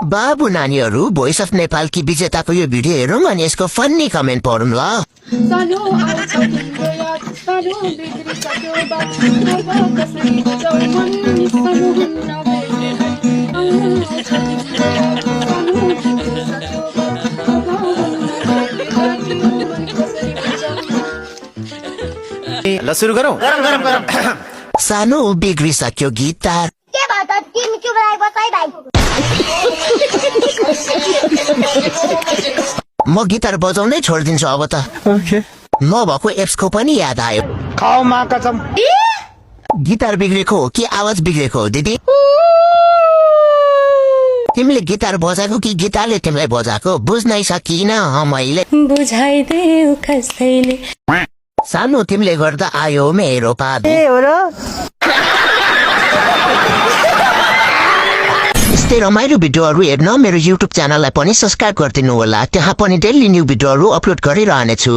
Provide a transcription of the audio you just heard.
बाबु नानीहरू voice of नेपालकी विजेताको यो भिडियो हेरौँ अनि यसको फन्नी कमेन्ट पढौँ ल। सानो आउँछ तिम्रो याद, सानो बिग्रिसक्यो बात, अब कसरी बुझाउ मन सानो हुन्न भेटे है। आउँछ तिम्रो याद, सानो बिग्रिसक्यो बात, अब हुन्न भेटे है। मन कसरी बुझाउ। ल सुरु गरौँ। सानो बिग्रिसक्यो गिटार। के भयो त तिमी चुप रहेको बसाइ भाइ। म गिटार बजाउनै छोडिदिन्छु अब त। नभएको एप्सको पनि याद आयो। खाऊ माँ कसम। गिटार बिग्रेको हो कि आवाज बिग्रेको हो दिदी? तिमीले गिटार बजाएको कि गिटारले तिमीलाई बजाएको बुझ्नै सकिन मैले। बुझाइदेऊ कसैले। सानो तिमीले गर्दा आयो मेरो पाप। यस्तै रमाइलो भिडियोहरू हेर्न मेरो युट्युब च्यानललाई पनि सब्स्क्राइब गरिदिनु होला। त्यहाँ पनि डेली न्यू भिडियोहरू अपलोड गरिरहनेछु।